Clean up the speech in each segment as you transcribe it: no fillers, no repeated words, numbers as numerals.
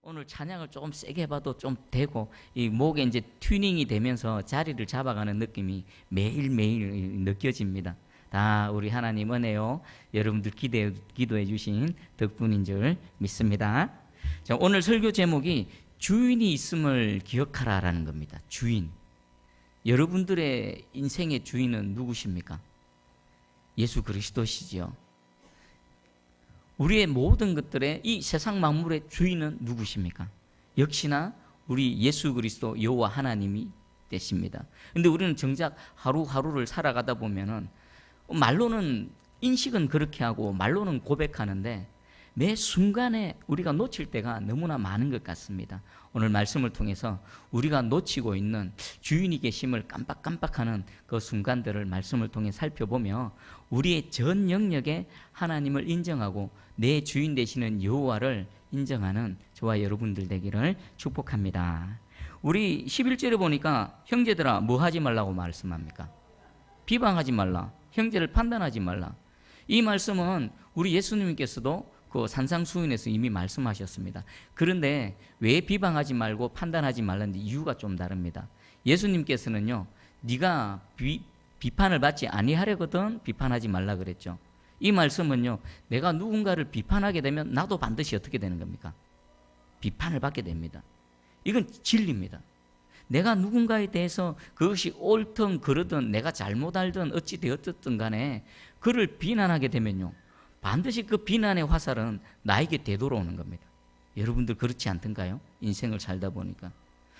오늘 찬양을 조금 세게 해봐도 좀 되고 이 목에 이제 튜닝이 되면서 자리를 잡아가는 느낌이 매일매일 느껴집니다. 다 우리 하나님 은혜요. 여러분들 기도해 주신 덕분인 줄 믿습니다. 자, 오늘 설교 제목이 주인이 있음을 기억하라라는 겁니다. 주인. 여러분들의 인생의 주인은 누구십니까? 예수 그리스도시지요. 우리의 모든 것들의 이 세상 만물의 주인은 누구십니까? 역시나 우리 예수 그리스도 여호와 하나님이 되십니다. 근데 우리는 정작 하루하루를 살아가다 보면은 말로는 인식은 그렇게 하고 말로는 고백하는데 매 순간에 우리가 놓칠 때가 너무나 많은 것 같습니다. 오늘 말씀을 통해서 우리가 놓치고 있는 주인이 계심을 깜빡깜빡하는 그 순간들을 말씀을 통해 살펴보며 우리의 전 영역에 하나님을 인정하고 내 주인 되시는 여호와를 인정하는 저와 여러분들 되기를 축복합니다. 우리 11절에 보니까 형제들아 뭐 하지 말라고 말씀합니까? 비방하지 말라. 형제를 판단하지 말라. 이 말씀은 우리 예수님께서도 그 산상수훈에서 이미 말씀하셨습니다. 그런데 왜 비방하지 말고 판단하지 말라는지 이유가 좀 다릅니다. 예수님께서는요, 네가 비판을 받지 아니하려거든 비판하지 말라 그랬죠. 이 말씀은요, 내가 누군가를 비판하게 되면 나도 반드시 어떻게 되는 겁니까? 비판을 받게 됩니다. 이건 진리입니다. 내가 누군가에 대해서 그것이 옳든 그르든 내가 잘못 알든 어찌 되었든 간에 그를 비난하게 되면요, 반드시 그 비난의 화살은 나에게 되돌아오는 겁니다. 여러분들 그렇지 않던가요? 인생을 살다 보니까.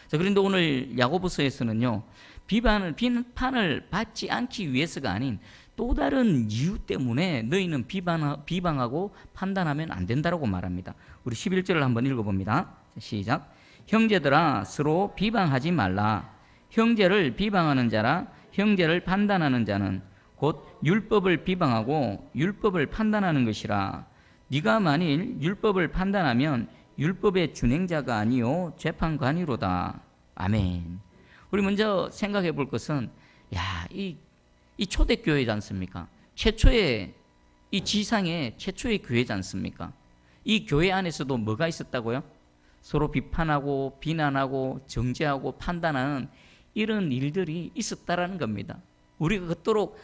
자, 그런데 오늘 야고보서에서는요, 비판을 받지 않기 위해서가 아닌 또 다른 이유 때문에 너희는 비방하고 판단하면 안 된다고 말합니다. 우리 11절을 한번 읽어봅니다. 시작. 형제들아 서로 비방하지 말라. 형제를 비방하는 자라 형제를 판단하는 자는 곧 율법을 비방하고 율법을 판단하는 것이라. 네가 만일 율법을 판단하면 율법의 준행자가 아니요 재판관이로다. 아멘. 우리 먼저 생각해 볼 것은 이 초대교회지 않습니까? 최초의 이 지상의 최초의 교회지 않습니까? 이 교회 안에서도 뭐가 있었다고요? 서로 비판하고 비난하고 정죄하고 판단하는 이런 일들이 있었다라는 겁니다. 우리가 그토록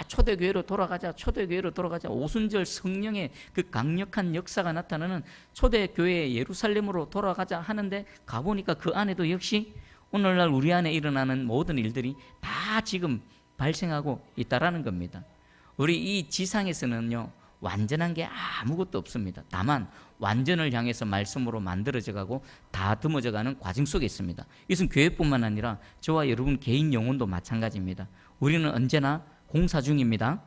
초대교회로 돌아가자, 초대교회로 돌아가자, 오순절 성령의 그 강력한 역사가 나타나는 초대교회 예루살렘으로 돌아가자 하는데 가보니까 그 안에도 역시 오늘날 우리 안에 일어나는 모든 일들이 다 지금 발생하고 있다라는 겁니다. 우리 이 지상에서는요, 완전한 게 아무것도 없습니다. 다만 완전을 향해서 말씀으로 만들어져 가고 다듬어져 가는 과정 속에 있습니다. 이것은 교회뿐만 아니라 저와 여러분 개인 영혼도 마찬가지입니다. 우리는 언제나 공사 중입니다.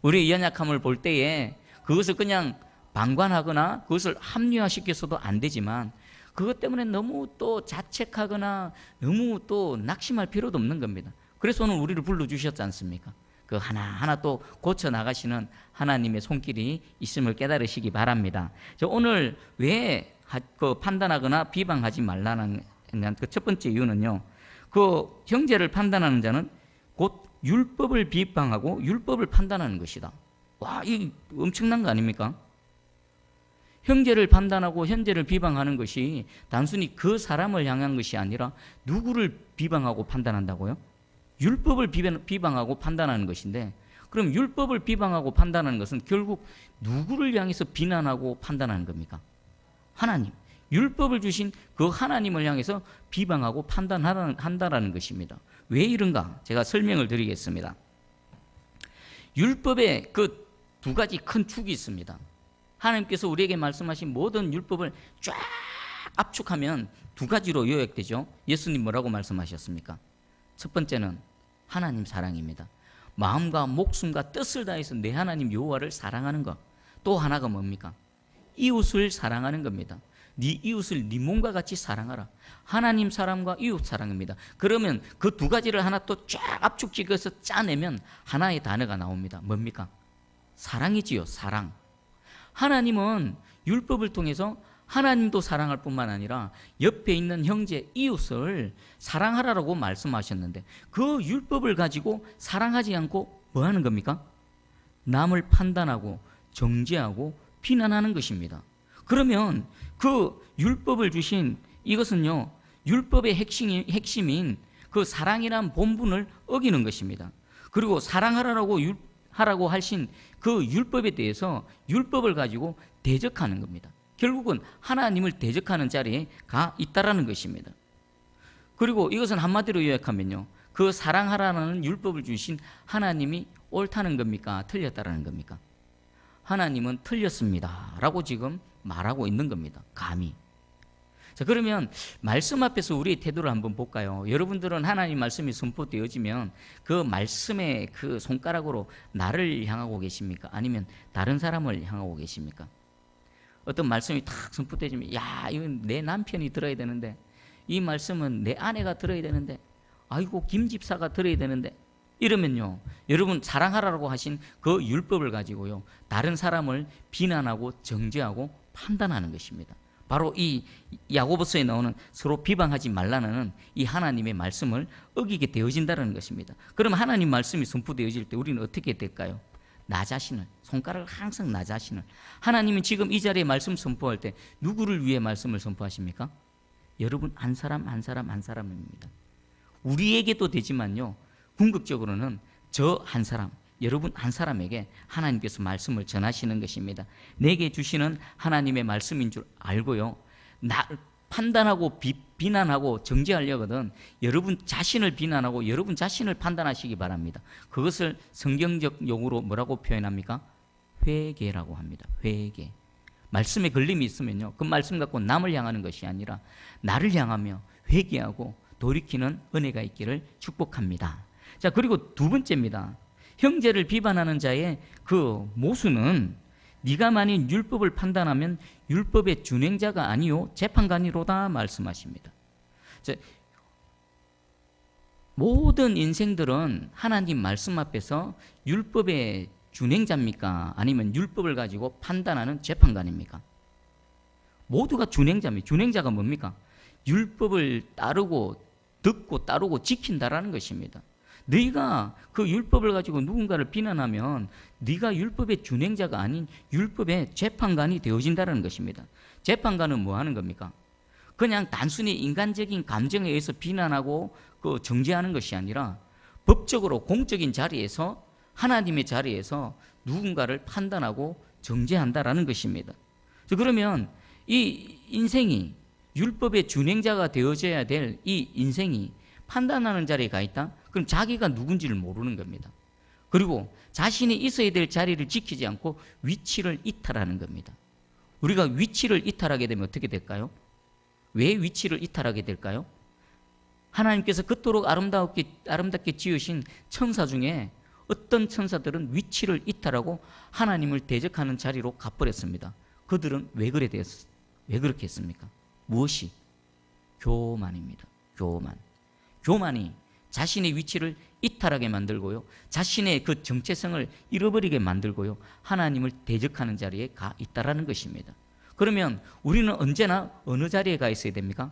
우리의 연약함을 볼 때에 그것을 그냥 방관하거나 그것을 합리화시켜서도 안 되지만 그것 때문에 너무 또 자책하거나 너무 또 낙심할 필요도 없는 겁니다. 그래서 오늘 우리를 불러주셨지 않습니까? 그 하나하나 또 고쳐나가시는 하나님의 손길이 있음을 깨달으시기 바랍니다. 오늘 왜 판단하거나 비방하지 말라는 그 첫 번째 이유는요, 그 형제를 판단하는 자는 곧 율법을 비방하고 율법을 판단하는 것이다. 이 엄청난 거 아닙니까? 형제를 판단하고 형제를 비방하는 것이 단순히 그 사람을 향한 것이 아니라 누구를 비방하고 판단한다고요? 율법을 비방하고 판단하는 것인데, 그럼 율법을 비방하고 판단하는 것은 결국 누구를 향해서 비난하고 판단하는 겁니까? 하나님. 율법을 주신 그 하나님을 향해서 비방하고 판단한다는 것입니다. 왜 이런가? 제가 설명을 드리겠습니다. 율법에 그 두 가지 큰 축이 있습니다. 하나님께서 우리에게 말씀하신 모든 율법을 쫙 압축하면 두 가지로 요약되죠. 예수님 뭐라고 말씀하셨습니까? 첫 번째는 하나님 사랑입니다. 마음과 목숨과 뜻을 다해서 내 하나님 여호와를 사랑하는 것. 또 하나가 뭡니까? 이웃을 사랑하는 겁니다. 네 이웃을 네 몸과 같이 사랑하라. 하나님 사랑과 이웃 사랑입니다. 그러면 그 두 가지를 하나 또 쫙 압축지어서 짜내면 하나의 단어가 나옵니다. 뭡니까? 사랑이지요. 사랑. 하나님은 율법을 통해서 하나님도 사랑할 뿐만 아니라 옆에 있는 형제, 이웃을 사랑하라고 말씀하셨는데 그 율법을 가지고 사랑하지 않고 뭐 하는 겁니까? 남을 판단하고 정죄하고 비난하는 것입니다. 그러면 그 율법을 주신 이것은요, 율법의 핵심인 그 사랑이란 본분을 어기는 것입니다. 그리고 사랑하라고 하라고 하신 그 율법에 대해서 율법을 가지고 대적하는 겁니다. 결국은 하나님을 대적하는 자리에 가 있다라는 것입니다. 그리고 이것은 한마디로 요약하면요, 그 사랑하라는 율법을 주신 하나님이 옳다는 겁니까? 틀렸다라는 겁니까? 하나님은 틀렸습니다 라고 지금 말하고 있는 겁니다. 감히. 자, 그러면 말씀 앞에서 우리의 태도를 한번 볼까요? 여러분들은 하나님 말씀이 선포되어지면 그 말씀의 그 손가락으로 나를 향하고 계십니까? 아니면 다른 사람을 향하고 계십니까? 어떤 말씀이 탁 선포되어지면, 야, 이건 내 남편이 들어야 되는데, 이 말씀은 내 아내가 들어야 되는데, 아이고 김 집사가 들어야 되는데, 이러면요, 여러분 사랑하라고 하신 그 율법을 가지고요, 다른 사람을 비난하고 정죄하고 판단하는 것입니다. 바로 이 야고보서에 나오는 서로 비방하지 말라는 이 하나님의 말씀을 어기게 되어진다는 것입니다. 그럼 하나님 말씀이 선포되어질 때 우리는 어떻게 될까요? 나 자신을, 손가락을 항상 나 자신을. 하나님은 지금 이 자리에 말씀 선포할 때 누구를 위해 말씀을 선포하십니까? 여러분 한 사람 한 사람 한 사람입니다. 우리에게도 되지만요, 궁극적으로는 저 한 사람, 여러분 한 사람에게 하나님께서 말씀을 전하시는 것입니다. 내게 주시는 하나님의 말씀인 줄 알고요, 나를 판단하고 비난하고 정죄하려거든 여러분 자신을 비난하고 여러분 자신을 판단하시기 바랍니다. 그것을 성경적 용어로 뭐라고 표현합니까? 회개라고 합니다. 회개. 말씀에 걸림이 있으면요, 그 말씀 갖고 남을 향하는 것이 아니라 나를 향하며 회개하고 돌이키는 은혜가 있기를 축복합니다. 자, 그리고 두 번째입니다. 형제를 비판하는 자의 그 모순은 네가 만일 율법을 판단하면 율법의 준행자가 아니요 재판관이로다 말씀하십니다. 자, 모든 인생들은 하나님 말씀 앞에서 율법의 준행자입니까? 아니면 율법을 가지고 판단하는 재판관입니까? 모두가 준행자입니다. 준행자가 뭡니까? 율법을 따르고 듣고 따르고 지킨다라는 것입니다. 네가 그 율법을 가지고 누군가를 비난하면 네가 율법의 준행자가 아닌 율법의 재판관이 되어진다는 것입니다. 재판관은 뭐 하는 겁니까? 그냥 단순히 인간적인 감정에 의해서 비난하고 그 정죄하는 것이 아니라 법적으로 공적인 자리에서, 하나님의 자리에서 누군가를 판단하고 정죄한다라는 것입니다. 그러면 이 인생이 율법의 준행자가 되어져야 될 이 인생이 판단하는 자리에 가 있다? 그럼 자기가 누군지를 모르는 겁니다. 그리고 자신이 있어야 될 자리를 지키지 않고 위치를 이탈하는 겁니다. 우리가 위치를 이탈하게 되면 어떻게 될까요? 왜 위치를 이탈하게 될까요? 하나님께서 그토록 아름답게 지으신 천사 중에 어떤 천사들은 위치를 이탈하고 하나님을 대적하는 자리로 가버렸습니다. 그들은 왜 그렇게 했습니까? 무엇이? 교만입니다. 교만이 자신의 위치를 이탈하게 만들고요, 자신의 그 정체성을 잃어버리게 만들고요, 하나님을 대적하는 자리에 가 있다라는 것입니다. 그러면 우리는 언제나 어느 자리에 가 있어야 됩니까?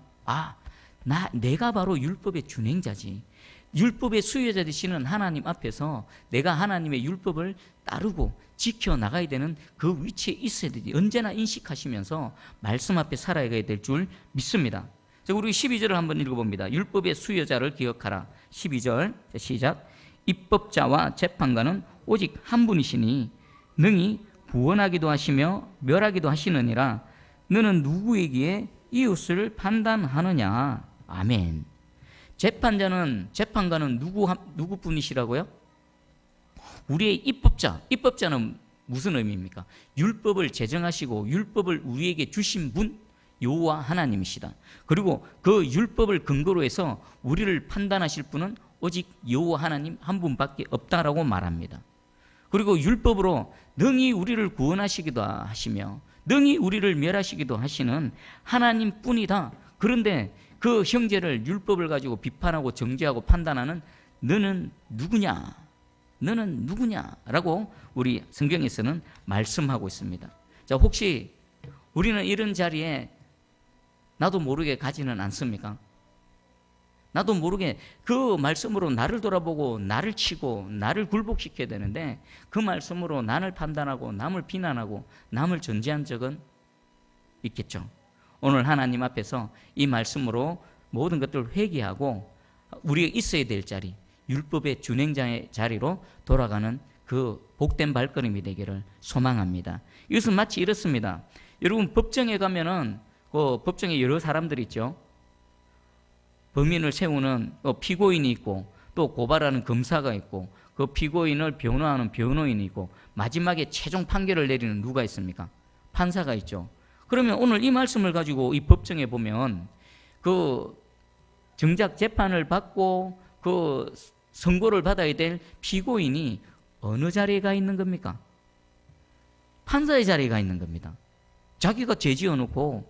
내가 바로 율법의 준행자지. 율법의 수혜자 되시는 하나님 앞에서 내가 하나님의 율법을 따르고 지켜나가야 되는 그 위치에 있어야 되지. 언제나 인식하시면서 말씀 앞에 살아야 될 줄 믿습니다. 자, 우리 12절을 한번 읽어봅니다. 율법의 수여자를 기억하라. 12절 시작. 입법자와 재판관은 오직 한 분이시니 능히 구원하기도 하시며 멸하기도 하시느니라. 너는 누구에게 이웃을 판단하느냐. 아멘. 재판관은 누구뿐이시라고요? 우리의 입법자는 무슨 의미입니까? 율법을 제정하시고 율법을 우리에게 주신 분, 여호와 하나님이시다. 그리고 그 율법을 근거로 해서 우리를 판단하실 분은 오직 여호와 하나님 한 분밖에 없다라고 말합니다. 그리고 율법으로 능히 우리를 구원하시기도 하시며 능히 우리를 멸하시기도 하시는 하나님뿐이다. 그런데 그 형제를 율법을 가지고 비판하고 정죄하고 판단하는 너는 누구냐? 너는 누구냐라고 우리 성경에서는 말씀하고 있습니다. 자, 혹시 우리는 이런 자리에 나도 모르게 가지는 않습니까? 나도 모르게 그 말씀으로 나를 돌아보고 나를 치고 나를 굴복시켜야 되는데 그 말씀으로 남을 판단하고 남을 비난하고 남을 정죄한 적은 있겠죠. 오늘 하나님 앞에서 이 말씀으로 모든 것들을 회개하고 우리가 있어야 될 자리, 율법의 준행자의 자리로 돌아가는 그 복된 발걸음이 되기를 소망합니다. 이것은 마치 이렇습니다. 여러분, 법정에 가면은 그 법정에 여러 사람들이 있죠. 범인을 세우는 피고인이 있고, 또 고발하는 검사가 있고, 그 피고인을 변호하는 변호인이 있고, 마지막에 최종 판결을 내리는 누가 있습니까? 판사가 있죠. 그러면 오늘 이 말씀을 가지고 이 법정에 보면 그 정작 재판을 받고 그 선고를 받아야 될 피고인이 어느 자리에 가 있는 겁니까? 판사의 자리에 가 있는 겁니다. 자기가 죄 지어놓고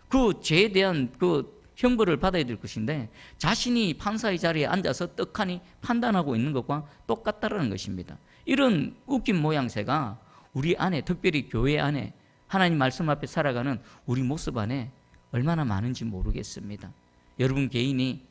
그 죄에 대한 그 형벌을 받아야 될 것인데 자신이 판사의 자리에 앉아서 떡하니 판단하고 있는 것과 똑같다라는 것입니다. 이런 웃긴 모양새가 우리 안에, 특별히 교회 안에 하나님 말씀 앞에 살아가는 우리 모습 안에 얼마나 많은지 모르겠습니다. 여러분 개인이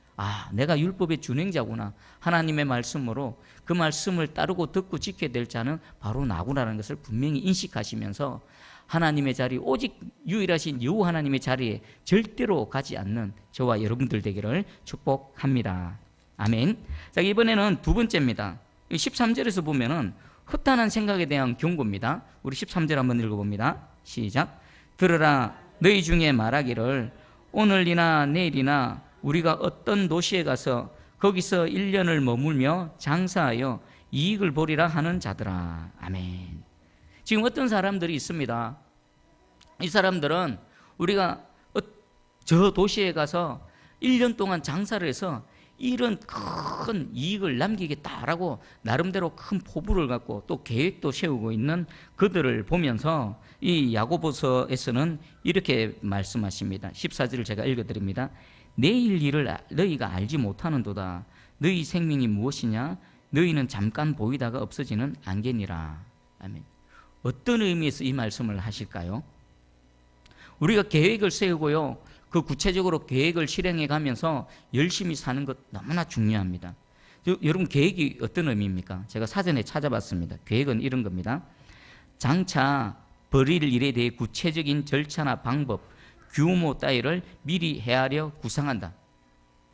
내가 율법의 준행자구나, 하나님의 말씀으로 그 말씀을 따르고 듣고 지켜야 될 자는 바로 나구나라는 것을 분명히 인식하시면서 하나님의 자리, 오직 유일하신 여호와 하나님의 자리에 절대로 가지 않는 저와 여러분들 되기를 축복합니다. 아멘. 자, 이번에는 두 번째입니다. 13절에서 보면은 허탄한 생각에 대한 경고입니다. 우리 13절 한번 읽어봅니다. 시작. 들으라, 너희 중에 말하기를 오늘이나 내일이나 우리가 어떤 도시에 가서 거기서 1년을 머물며 장사하여 이익을 보리라 하는 자들아. 아멘. 지금 어떤 사람들이 있습니다. 이 사람들은 우리가 저 도시에 가서 1년 동안 장사를 해서 이런 큰 이익을 남기겠다라고 나름대로 큰 포부를 갖고 또 계획도 세우고 있는 그들을 보면서 이 야고보서에서는 이렇게 말씀하십니다. 14절을 제가 읽어드립니다. 내일 일을 너희가 알지 못하는도다. 너희 생명이 무엇이냐? 너희는 잠깐 보이다가 없어지는 안개니라. 아멘. 어떤 의미에서 이 말씀을 하실까요? 우리가 계획을 세우고요, 그 구체적으로 계획을 실행해 가면서 열심히 사는 것 너무나 중요합니다. 여러분, 계획이 어떤 의미입니까? 제가 사전에 찾아봤습니다. 계획은 이런 겁니다. 장차 벌일 일에 대해 구체적인 절차나 방법, 규모 따위를 미리 헤아려 구상한다.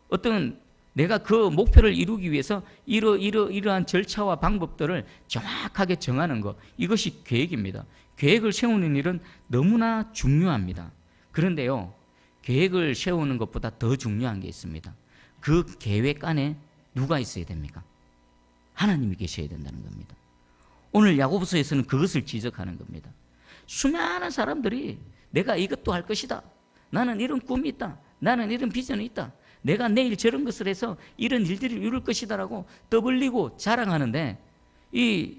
어떤 내가 그 목표를 이루기 위해서 이러한 절차와 방법들을 정확하게 정하는 것, 이것이 계획입니다. 계획을 세우는 일은 너무나 중요합니다. 그런데요, 계획을 세우는 것보다 더 중요한 게 있습니다. 그 계획 안에 누가 있어야 됩니까? 하나님이 계셔야 된다는 겁니다. 오늘 야고보서에서는 그것을 지적하는 겁니다. 수많은 사람들이 내가 이것도 할 것이다, 나는 이런 꿈이 있다, 나는 이런 비전이 있다, 내가 내일 저런 것을 해서 이런 일들을 이룰 것이다라고 떠벌리고 자랑하는데, 이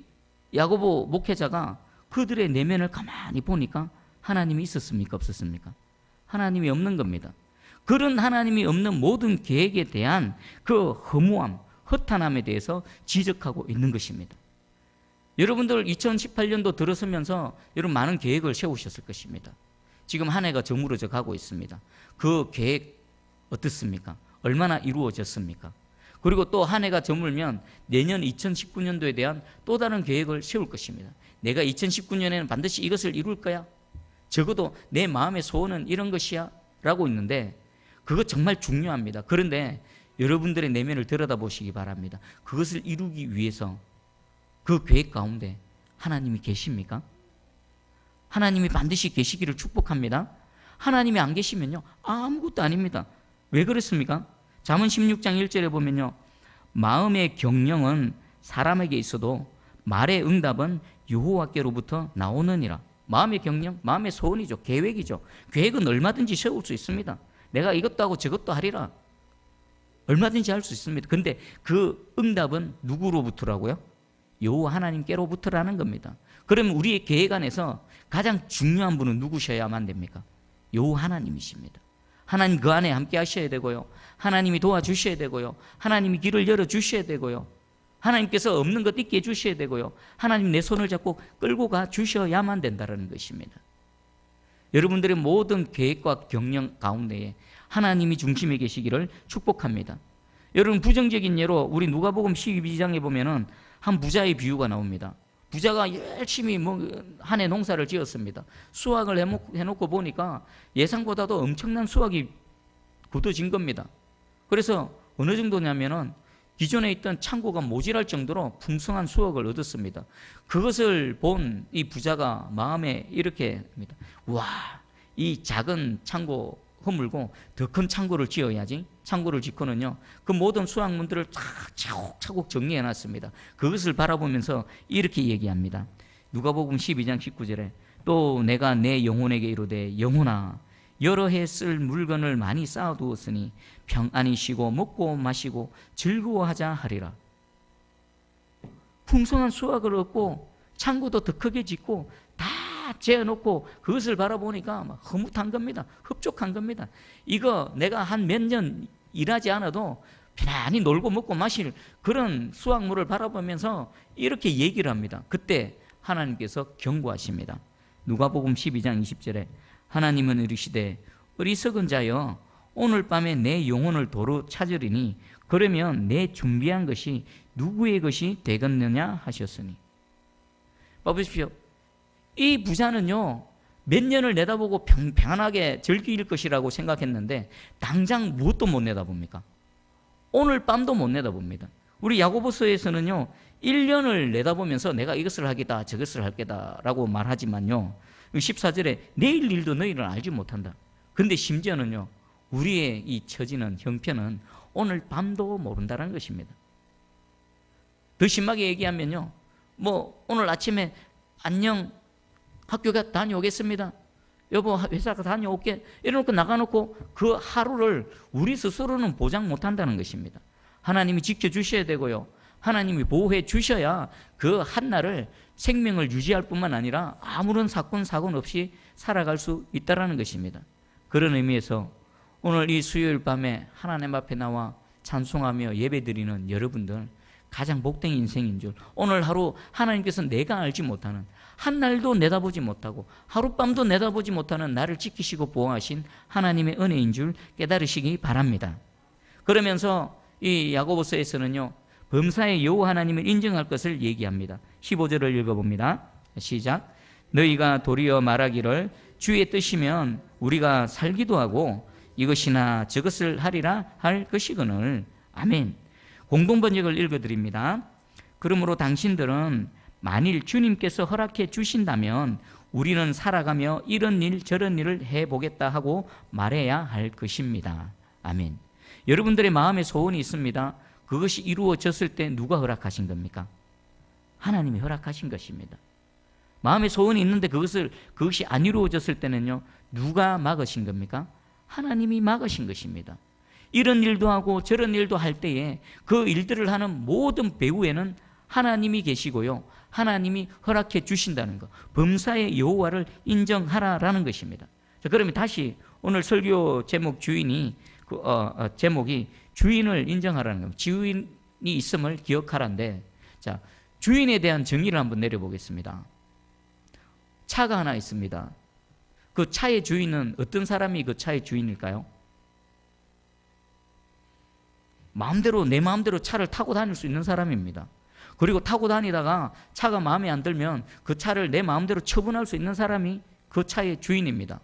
야고보 목회자가 그들의 내면을 가만히 보니까 하나님이 있었습니까? 없었습니까? 하나님이 없는 겁니다. 그런 하나님이 없는 모든 계획에 대한 그 허무함, 허탄함에 대해서 지적하고 있는 것입니다. 여러분들 2018년도 들어서면서 여러분 많은 계획을 세우셨을 것입니다. 지금 한 해가 저물어져 가고 있습니다. 그 계획 어떻습니까? 얼마나 이루어졌습니까? 그리고 또 한 해가 저물면 내년 2019년도에 대한 또 다른 계획을 세울 것입니다. 내가 2019년에는 반드시 이것을 이룰 거야, 적어도 내 마음의 소원은 이런 것이야 라고 있는데, 그거 정말 중요합니다. 그런데 여러분들의 내면을 들여다보시기 바랍니다. 그것을 이루기 위해서 그 계획 가운데 하나님이 계십니까? 하나님이 반드시 계시기를 축복합니다. 하나님이 안 계시면요, 아무것도 아닙니다. 왜 그렇습니까? 잠언 16장 1절에 보면요, 마음의 경영은 사람에게 있어도 말의 응답은 여호와께로부터 나오느니라. 마음의 경영, 마음의 소원이죠. 계획이죠. 계획은 얼마든지 세울 수 있습니다. 내가 이것도 하고 저것도 하리라, 얼마든지 할 수 있습니다. 근데 그 응답은 누구로부터라고요? 여호와 하나님께로부터라는 겁니다. 그러면 우리의 계획 안에서 가장 중요한 분은 누구셔야만 됩니까? 여호와 하나님이십니다. 하나님 그 안에 함께 하셔야 되고요, 하나님이 도와주셔야 되고요, 하나님이 길을 열어주셔야 되고요, 하나님께서 없는 것 있게 해주셔야 되고요, 하나님 내 손을 잡고 끌고 가 주셔야만 된다는 것입니다. 여러분들의 모든 계획과 경영 가운데에 하나님이 중심에 계시기를 축복합니다. 여러분, 부정적인 예로 우리 누가복음 12장에 보면은 한 부자의 비유가 나옵니다. 부자가 열심히 한 해 농사를 지었습니다. 수확을 해놓고 보니까 예상보다도 엄청난 수확이 굳어진 겁니다. 그래서 어느 정도냐면은 기존에 있던 창고가 모자랄 정도로 풍성한 수확을 얻었습니다. 그것을 본 이 부자가 마음에 이렇게 합니다. 와, 이 작은 창고 허물고 더 큰 창고를 지어야지. 창고를 짓고는요, 그 모든 수확물들을 다 차곡차곡 정리해 놨습니다. 그것을 바라보면서 이렇게 얘기합니다. 누가복음 12장 19절에 또 내가 내 영혼에게 이르되 영혼아 여러 해 쓸 물건을 많이 쌓아두었으니 평안히 쉬고 먹고 마시고 즐거워하자 하리라. 풍성한 수확을 얻고 창고도 더 크게 짓고 다 재어놓고 그것을 바라보니까 막 흐뭇한 겁니다. 흡족한 겁니다. 이거 내가 한 몇 년 일하지 않아도 편안히 놀고 먹고 마실 그런 수확물을 바라보면서 이렇게 얘기를 합니다. 그때 하나님께서 경고하십니다. 누가복음 12장 20절에 하나님은 이르시되 어리석은 자여 오늘 밤에 내 영혼을 도로 찾으리니 그러면 내 준비한 것이 누구의 것이 되겠느냐 하셨으니. 봐보십시오. 이 부자는요 몇 년을 내다보고 평안하게 즐길 것이라고 생각했는데 당장 무엇도 못 내다봅니까? 오늘 밤도 못 내다봅니다. 우리 야고보서에서는요 1년을 내다보면서 내가 이것을 하겠다 저것을 하겠다 라고 말하지만요 14절에 내일 일도 너희는 알지 못한다. 근데 심지어는요 우리의 이 처지는 형편은 오늘 밤도 모른다는 것입니다. 더 심하게 얘기하면요 오늘 아침에 안녕 학교 다녀오겠습니다. 여보 회사 다녀올게 이러놓고 나가놓고 그 하루를 우리 스스로는 보장 못한다는 것입니다. 하나님이 지켜주셔야 되고요 하나님이 보호해 주셔야 그 한날을 생명을 유지할 뿐만 아니라 아무런 사건 없이 살아갈 수 있다는 것입니다. 그런 의미에서 오늘 이 수요일 밤에 하나님 앞에 나와 찬송하며 예배드리는 여러분들 가장 복된 인생인 줄, 오늘 하루 하나님께서 내가 알지 못하는 한날도 내다보지 못하고 하룻밤도 내다보지 못하는 나를 지키시고 보호하신 하나님의 은혜인 줄 깨달으시기 바랍니다. 그러면서 이 야고보서에서는요 범사의 여호와 하나님을 인정할 것을 얘기합니다. 15절을 읽어봅니다. 시작. 너희가 도리어 말하기를 주의 뜻이면 우리가 살기도 하고 이것이나 저것을 하리라 할 것이거늘. 아멘. 공동번역을 읽어드립니다. 그러므로 당신들은 만일 주님께서 허락해 주신다면 우리는 살아가며 이런 일 저런 일을 해보겠다 하고 말해야 할 것입니다. 아멘. 여러분들의 마음에 소원이 있습니다. 그것이 이루어졌을 때 누가 허락하신 겁니까? 하나님이 허락하신 것입니다. 마음에 소원이 있는데 그것이 안 이루어졌을 때는요 누가 막으신 겁니까? 하나님이 막으신 것입니다. 이런 일도 하고 저런 일도 할 때에 그 일들을 하는 모든 배후에는 하나님이 계시고요 하나님이 허락해 주신다는 것, 범사의 여호와를 인정하라라는 것입니다. 자, 그러면 다시 오늘 설교 제목 제목이 주인을 인정하라는 겁니다. 주인이 있음을 기억하라인데, 자, 주인에 대한 정의를 한번 내려보겠습니다. 차가 하나 있습니다. 그 차의 주인은 어떤 사람이 그 차의 주인일까요? 내 마음대로 차를 타고 다닐 수 있는 사람입니다. 그리고 타고 다니다가 차가 마음에 안 들면 그 차를 내 마음대로 처분할 수 있는 사람이 그 차의 주인입니다.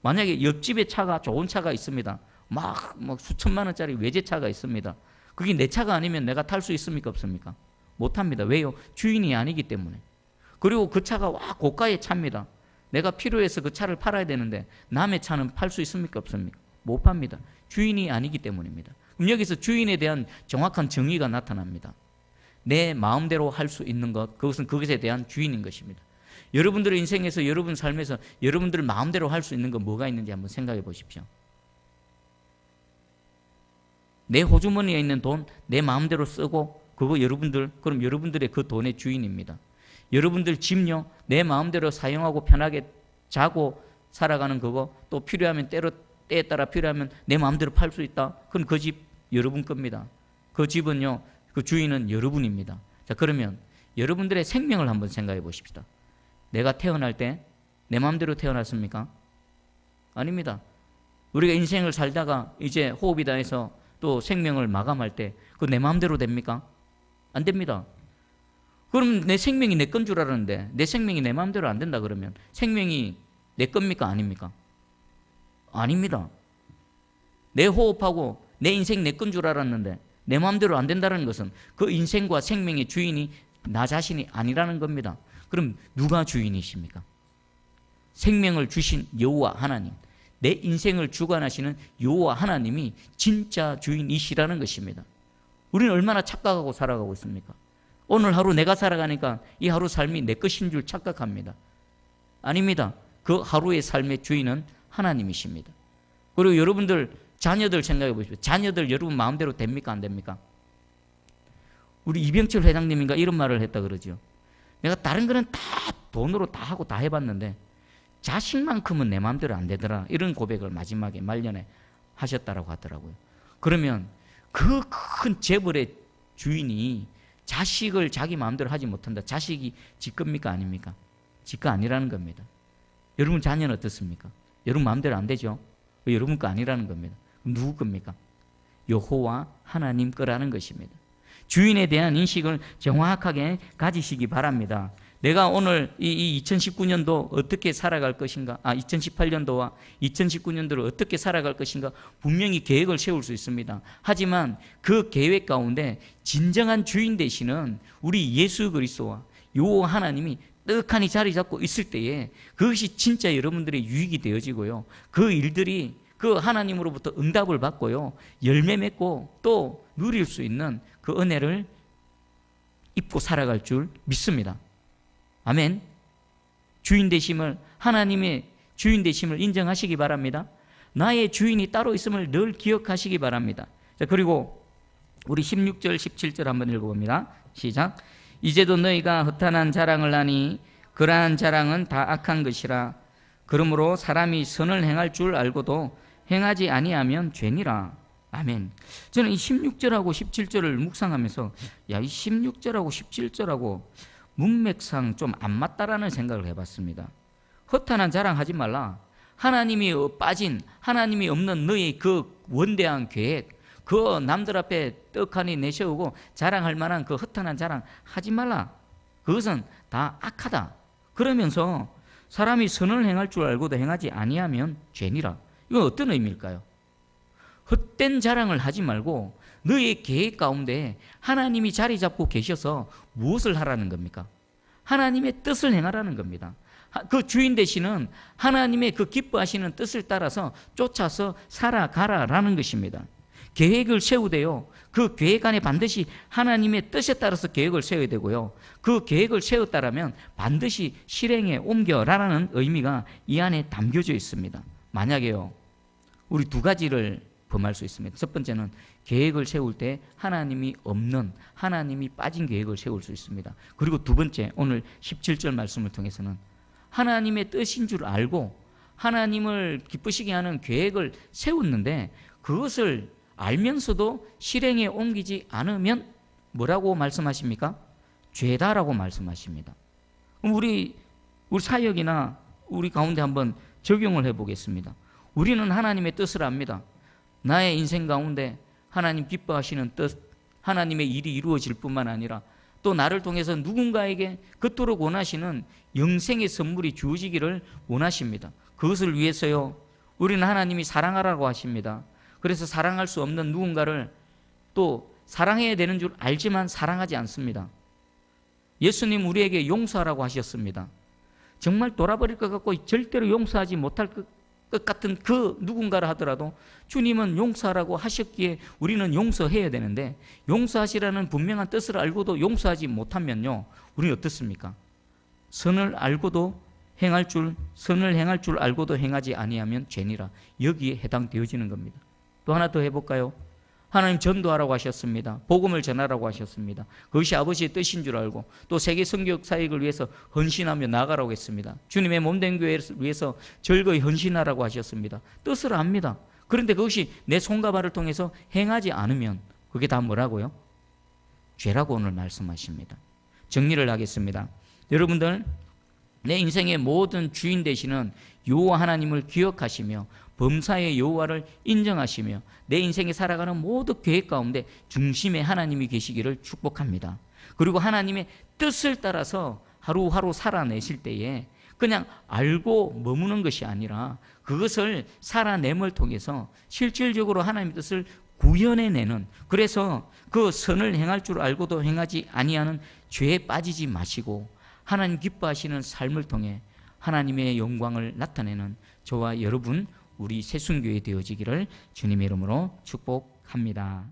만약에 옆집에 좋은 차가 있습니다. 막 수천만 원짜리 외제차가 있습니다. 그게 내 차가 아니면 내가 탈 수 있습니까? 없습니까? 못합니다. 왜요? 주인이 아니기 때문에. 그리고 그 차가 고가의 차입니다. 내가 필요해서 그 차를 팔아야 되는데 남의 차는 팔 수 있습니까? 없습니까? 못 팝니다. 주인이 아니기 때문입니다. 그럼 여기서 주인에 대한 정확한 정의가 나타납니다. 내 마음대로 할 수 있는 것, 그것은 그것에 대한 주인인 것입니다. 여러분들의 인생에서 여러분 삶에서 여러분들 마음대로 할 수 있는 건 뭐가 있는지 한번 생각해 보십시오. 내 호주머니에 있는 돈 내 마음대로 쓰고 그럼 여러분들의 그 돈의 주인입니다. 여러분들 집요 내 마음대로 사용하고 편하게 자고 살아가는 그거, 또 필요하면 때에 따라 필요하면 내 마음대로 팔 수 있다. 그럼 그 집 여러분 겁니다. 그 집은요 그 주인은 여러분입니다. 자, 그러면 여러분들의 생명을 한번 생각해 보십시다. 내가 태어날 때 내 마음대로 태어났습니까? 아닙니다. 우리가 인생을 살다가 이제 호흡이다 해서 또 생명을 마감할 때 그 내 마음대로 됩니까? 안 됩니다. 그럼 내 생명이 내 건 줄 알았는데 내 생명이 내 마음대로 안 된다 그러면 생명이 내 겁니까? 아닙니까? 아닙니다. 내 호흡하고 내 인생 내 건 줄 알았는데 내 마음대로 안 된다는 것은 그 인생과 생명의 주인이 나 자신이 아니라는 겁니다. 그럼 누가 주인이십니까? 생명을 주신 여호와 하나님, 내 인생을 주관하시는 여호와 하나님이 진짜 주인이시라는 것입니다. 우리는 얼마나 착각하고 살아가고 있습니까? 오늘 하루 내가 살아가니까 이 하루 삶이 내 것인 줄 착각합니다. 아닙니다. 그 하루의 삶의 주인은 하나님이십니다. 그리고 여러분들 자녀들 생각해 보십시오. 자녀들 여러분 마음대로 됩니까? 안 됩니까? 우리 이병철 회장님인가 이런 말을 했다 그러죠. 내가 다른 거는 다 돈으로 다 하고 다 해봤는데 자식만큼은 내 마음대로 안 되더라. 이런 고백을 마지막에 말년에 하셨다라고 하더라고요. 그러면 그 큰 재벌의 주인이 자식을 자기 마음대로 하지 못한다. 자식이 지 겁니까? 아닙니까? 지 거 아니라는 겁니다. 여러분 자녀는 어떻습니까? 여러분 마음대로 안 되죠? 여러분 거 아니라는 겁니다. 누구 겁니까? 여호와 하나님 거라는 것입니다. 주인에 대한 인식을 정확하게 가지시기 바랍니다. 내가 오늘 이 2019년도 어떻게 살아갈 것인가, 2018년도와 2019년도를 어떻게 살아갈 것인가 분명히 계획을 세울 수 있습니다. 하지만 그 계획 가운데 진정한 주인 되시는 우리 예수 그리스도와 여호와 하나님이 떡하니 자리 잡고 있을 때에 그것이 진짜 여러분들의 유익이 되어지고요. 그 일들이 그 하나님으로부터 응답을 받고요. 열매 맺고 또 누릴 수 있는 그 은혜를 입고 살아갈 줄 믿습니다. 아멘. 주인 되심을, 하나님의 주인 되심을 인정하시기 바랍니다. 나의 주인이 따로 있음을 늘 기억하시기 바랍니다. 자, 그리고 우리 16절 17절 한번 읽어봅니다. 시작. 이제도 너희가 허탄한 자랑을 하니 그러한 자랑은 다 악한 것이라. 그러므로 사람이 선을 행할 줄 알고도 행하지 아니하면 죄니라. 아멘. 저는 이 16절하고 17절을 묵상하면서 이 16절하고 17절하고 문맥상 좀 안 맞다라는 생각을 해봤습니다. 허탄한 자랑하지 말라. 하나님이 빠진, 하나님이 없는 너의 그 원대한 계획, 그 남들 앞에 떡하니 내세우고 자랑할 만한 그 허탄한 자랑 하지 말라. 그것은 다 악하다. 그러면서 사람이 선을 행할 줄 알고도 행하지 아니하면 죄니라. 이건 어떤 의미일까요? 헛된 자랑을 하지 말고 너의 계획 가운데 하나님이 자리 잡고 계셔서 무엇을 하라는 겁니까? 하나님의 뜻을 행하라는 겁니다. 그 주인 되시는 하나님의 그 기뻐하시는 뜻을 따라서 쫓아서 살아가라라는 것입니다. 계획을 세우되요. 그 계획 안에 반드시 하나님의 뜻에 따라서 계획을 세워야 되고요. 그 계획을 세웠다라면 반드시 실행에 옮겨라라는 의미가 이 안에 담겨져 있습니다. 만약에요, 우리 두 가지를 범할 수 있습니다. 첫 번째는 계획을 세울 때 하나님이 없는, 하나님이 빠진 계획을 세울 수 있습니다. 그리고 두 번째, 오늘 17절 말씀을 통해서는 하나님의 뜻인 줄 알고 하나님을 기쁘시게 하는 계획을 세웠는데 그것을 알면서도 실행에 옮기지 않으면 뭐라고 말씀하십니까? 죄다라고 말씀하십니다. 그럼 우리 사역이나 우리 가운데 한번 적용을 해보겠습니다. 우리는 하나님의 뜻을 압니다. 나의 인생 가운데 하나님 기뻐하시는 뜻, 하나님의 일이 이루어질 뿐만 아니라 또 나를 통해서 누군가에게 그토록 원하시는 영생의 선물이 주어지기를 원하십니다. 그것을 위해서요, 우리는 하나님이 사랑하라고 하십니다. 그래서 사랑할 수 없는 누군가를 또 사랑해야 되는 줄 알지만 사랑하지 않습니다. 예수님 우리에게 용서하라고 하셨습니다. 정말 돌아버릴 것 같고 절대로 용서하지 못할 것 같은 그 누군가를 하더라도 주님은 용서하라고 하셨기에 우리는 용서해야 되는데, 용서하시라는 분명한 뜻을 알고도 용서하지 못하면요, 우리는 어떻습니까? 선을 행할 줄 알고도 행하지 아니하면 죄니라. 여기에 해당되어지는 겁니다. 또 하나 더 해볼까요? 하나님 전도하라고 하셨습니다. 복음을 전하라고 하셨습니다. 그것이 아버지의 뜻인 줄 알고 또 세계 선교역 사역을 위해서 헌신하며 나가라고 했습니다. 주님의 몸된 교회를 위해서 절거히 헌신하라고 하셨습니다. 뜻을 압니다. 그런데 그것이 내 손과 발을 통해서 행하지 않으면 그게 다 뭐라고요? 죄라고 오늘 말씀하십니다. 정리를 하겠습니다. 여러분들, 내 인생의 모든 주인 되시는 여호와 하나님을 기억하시며 범사의 여호와를 인정하시며 내 인생에 살아가는 모든 계획 가운데 중심에 하나님이 계시기를 축복합니다. 그리고 하나님의 뜻을 따라서 하루하루 살아내실 때에 그냥 알고 머무는 것이 아니라 그것을 살아냄을 통해서 실질적으로 하나님의 뜻을 구현해내는, 그래서 그 선을 행할 줄 알고도 행하지 아니하는 죄에 빠지지 마시고 하나님 기뻐하시는 삶을 통해 하나님의 영광을 나타내는 저와 여러분, 우리 새순교회 되어지기를 주님의 이름으로 축복합니다.